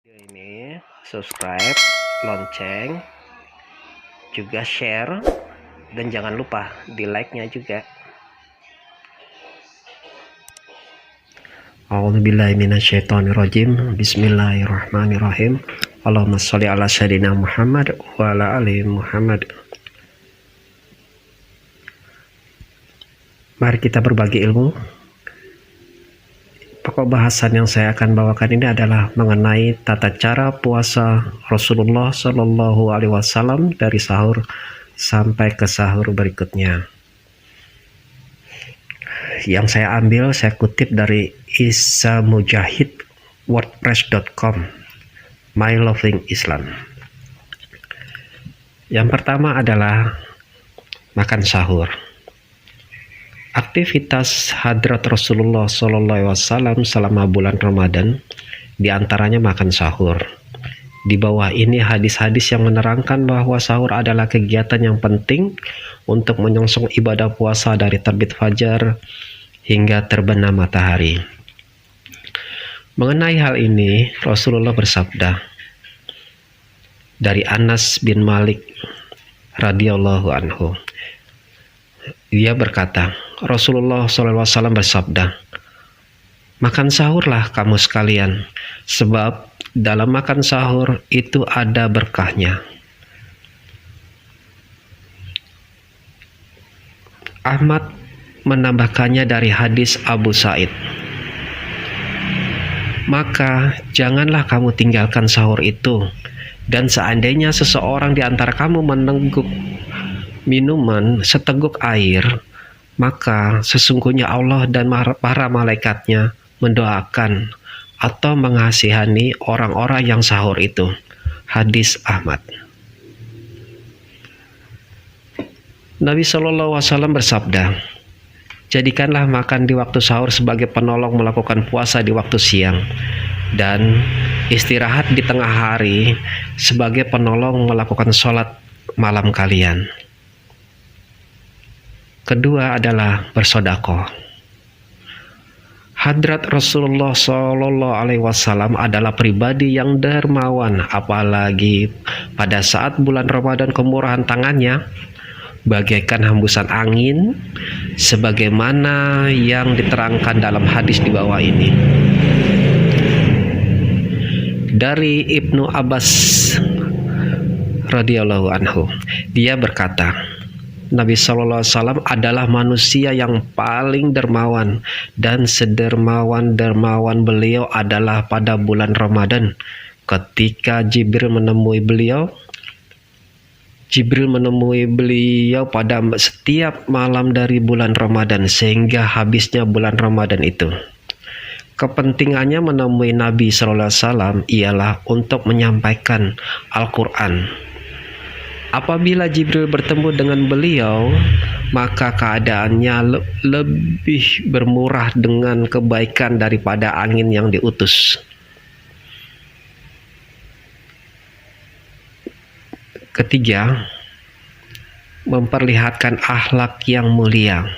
Video ini subscribe, lonceng, juga share, dan jangan lupa di like-nya juga. A'udzubillahi minasyaitonirrajim. Bismillahirrahmanirrahim. Allahumma sholli ala sayyidina Muhammad wa ala ali Muhammad. Mari kita berbagi ilmu. Pokok bahasan yang saya akan bawakan ini adalah mengenai tata cara puasa Rasulullah Shallallahu Alaihi Wasallam dari sahur sampai ke sahur berikutnya. Yang saya ambil, saya kutip dari Isa Mujahid wordpress.com, My Loving Islam. Yang pertama adalah makan sahur. Aktivitas hadrat Rasulullah SAW selama bulan Ramadan diantaranya makan sahur. Di bawah ini hadis-hadis yang menerangkan bahwa sahur adalah kegiatan yang penting untuk menyongsong ibadah puasa dari terbit fajar hingga terbenam matahari. Mengenai hal ini, Rasulullah bersabda dari Anas bin Malik radhiyallahu anhu. Dia berkata, Rasulullah SAW bersabda, makan sahurlah kamu sekalian, sebab dalam makan sahur itu ada berkahnya. Ahmad menambahkannya dari hadis Abu Sa'id. Maka janganlah kamu tinggalkan sahur itu, dan seandainya seseorang di antara kamu menengguk minuman seteguk air, maka sesungguhnya Allah dan para malaikatnya mendoakan atau mengasihani orang-orang yang sahur itu. Hadis Ahmad. Nabi SAW bersabda, jadikanlah makan di waktu sahur sebagai penolong melakukan puasa di waktu siang, dan istirahat di tengah hari sebagai penolong melakukan sholat malam kalian. Kedua adalah bersedekah. Hadrat Rasulullah Shallallahu Alaihi Wasallam adalah pribadi yang dermawan, apalagi pada saat bulan Ramadan kemurahan tangannya bagaikan hembusan angin, sebagaimana yang diterangkan dalam hadis di bawah ini. Dari Ibnu Abbas radhiyallahu anhu, dia berkata, Nabi SAW adalah manusia yang paling dermawan, dan sedermawan-dermawan beliau adalah pada bulan Ramadan ketika Jibril menemui beliau pada setiap malam dari bulan Ramadan sehingga habisnya bulan Ramadan itu. Kepentingannya menemui Nabi SAW ialah untuk menyampaikan Al-Quran. Apabila Jibril bertemu dengan beliau, maka keadaannya lebih bermurah dengan kebaikan daripada angin yang diutus. Ketiga, memperlihatkan akhlak yang mulia.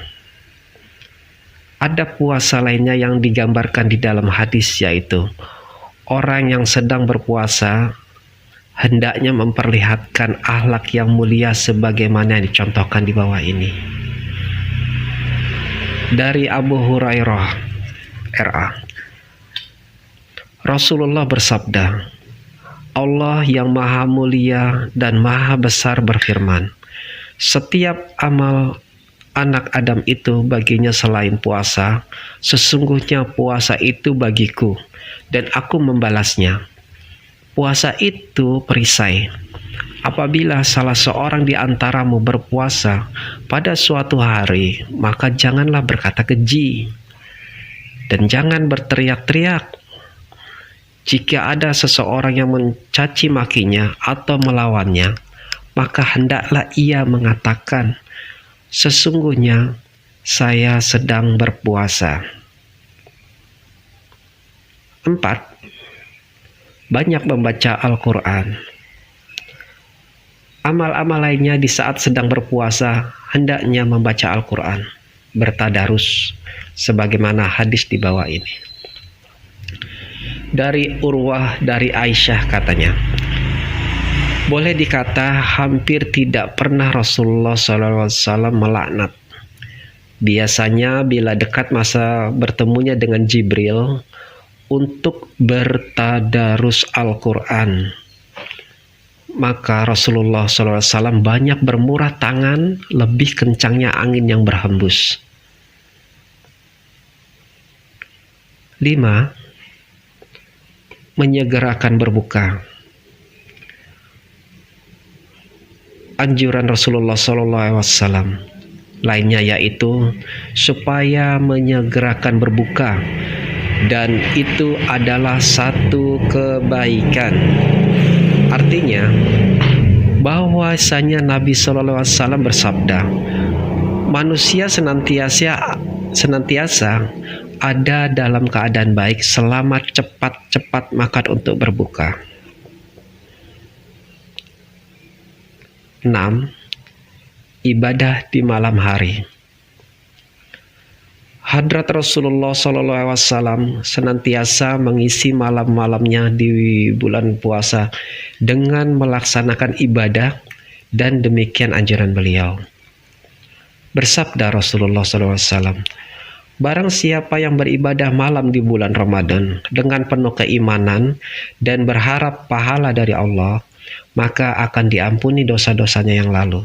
Ada puasa lainnya yang digambarkan di dalam hadis, yaitu orang yang sedang berpuasa hendaknya memperlihatkan akhlak yang mulia sebagaimana yang dicontohkan di bawah ini. Dari Abu Hurairah RA, Rasulullah bersabda, Allah yang maha mulia dan maha besar berfirman, setiap amal anak Adam itu baginya selain puasa, sesungguhnya puasa itu bagiku dan aku membalasnya. Puasa itu perisai. Apabila salah seorang di antaramu berpuasa pada suatu hari, maka janganlah berkata keji dan jangan berteriak-teriak. Jika ada seseorang yang mencaci makinya atau melawannya, maka hendaklah ia mengatakan, sesungguhnya saya sedang berpuasa. 4. Banyak membaca Al-Quran. Amal-amal lainnya di saat sedang berpuasa hendaknya membaca Al-Quran, bertadarus, sebagaimana hadis di bawah ini. Dari Urwah dari Aisyah katanya, boleh dikata hampir tidak pernah Rasulullah SAW melaknat. Biasanya bila dekat masa bertemunya dengan Jibril untuk bertadarus Al-Quran, maka Rasulullah SAW banyak bermurah tangan, lebih kencangnya angin yang berhembus. 5. Menyegerakan berbuka. Anjuran Rasulullah SAW lainnya yaitu supaya menyegerakan berbuka, dan itu adalah satu kebaikan. Artinya bahwasanya Nabi SAW bersabda, manusia senantiasa ada dalam keadaan baik selama cepat-cepat makan untuk berbuka. 6. Ibadah di malam hari. Hadrat Rasulullah SAW senantiasa mengisi malam-malamnya di bulan puasa dengan melaksanakan ibadah, dan demikian anjuran beliau. Bersabda Rasulullah SAW, barang siapa yang beribadah malam di bulan Ramadan dengan penuh keimanan dan berharap pahala dari Allah, maka akan diampuni dosa-dosanya yang lalu.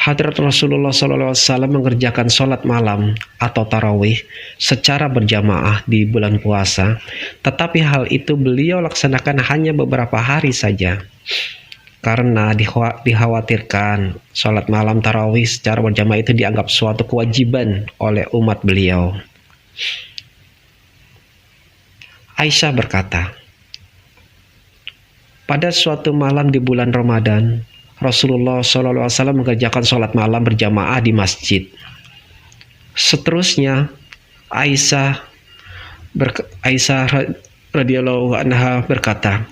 Hadrat Rasulullah SAW mengerjakan sholat malam atau tarawih secara berjamaah di bulan puasa, tetapi hal itu beliau laksanakan hanya beberapa hari saja, karena dikhawatirkan sholat malam tarawih secara berjamaah itu dianggap suatu kewajiban oleh umat beliau. Aisyah berkata, pada suatu malam di bulan Ramadan, Rasulullah SAW mengerjakan sholat malam berjamaah di masjid. Seterusnya, Aisyah radhiyallahu anha berkata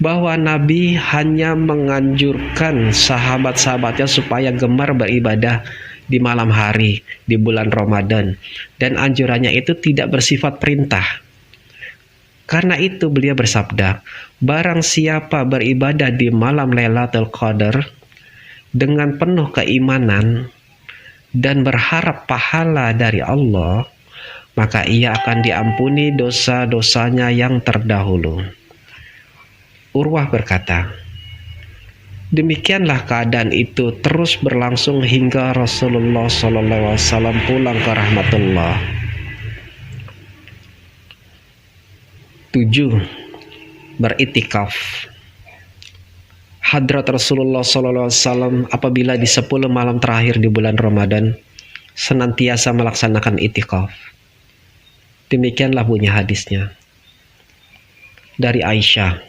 bahwa Nabi hanya menganjurkan sahabat-sahabatnya supaya gemar beribadah di malam hari di bulan Ramadan, dan anjurannya itu tidak bersifat perintah. Karena itu beliau bersabda, barang siapa beribadah di malam Lailatul Qadar dengan penuh keimanan dan berharap pahala dari Allah, maka ia akan diampuni dosa-dosanya yang terdahulu. Urwah berkata, demikianlah keadaan itu terus berlangsung hingga Rasulullah SAW pulang ke rahmatullah. 7. Beritikaf. Hadrat Rasulullah SAW apabila di 10 malam terakhir di bulan Ramadan senantiasa melaksanakan itikaf. Demikianlah bunyi hadisnya. Dari Aisyah,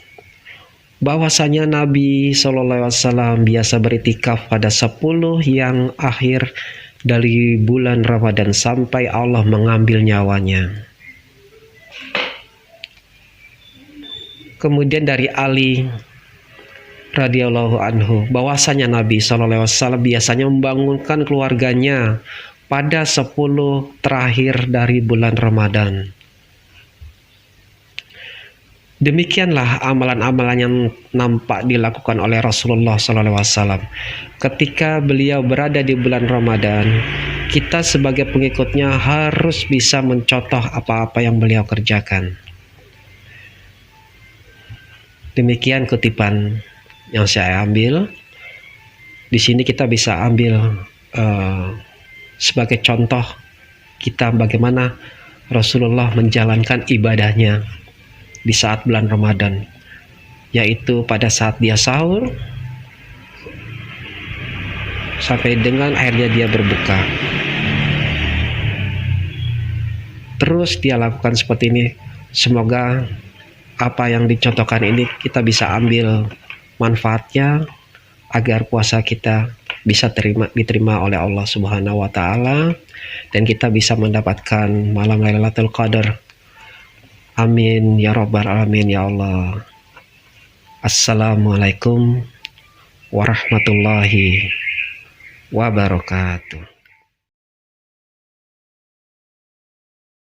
bahwasanya Nabi SAW biasa beritikaf pada 10 yang akhir dari bulan Ramadan sampai Allah mengambil nyawanya. Kemudian dari Ali radhiyallahu anhu, bahwasanya Nabi SAW biasanya membangunkan keluarganya pada 10 terakhir dari bulan Ramadan. Demikianlah amalan-amalan yang nampak dilakukan oleh Rasulullah SAW. Ketika beliau berada di bulan Ramadan, kita sebagai pengikutnya harus bisa mencontoh apa-apa yang beliau kerjakan. Demikian kutipan yang saya ambil. Di sini kita bisa ambil sebagai contoh kita bagaimana Rasulullah menjalankan ibadahnya di saat bulan Ramadan, yaitu pada saat dia sahur sampai dengan akhirnya dia berbuka. Terus dia lakukan seperti ini. Semoga apa yang dicontohkan ini kita bisa ambil manfaatnya agar puasa kita bisa diterima oleh Allah Subhanahu wa taala dan kita bisa mendapatkan malam Lailatul Qadar. Amin ya rabbal alamin ya Allah. Assalamualaikum warahmatullahi wabarakatuh.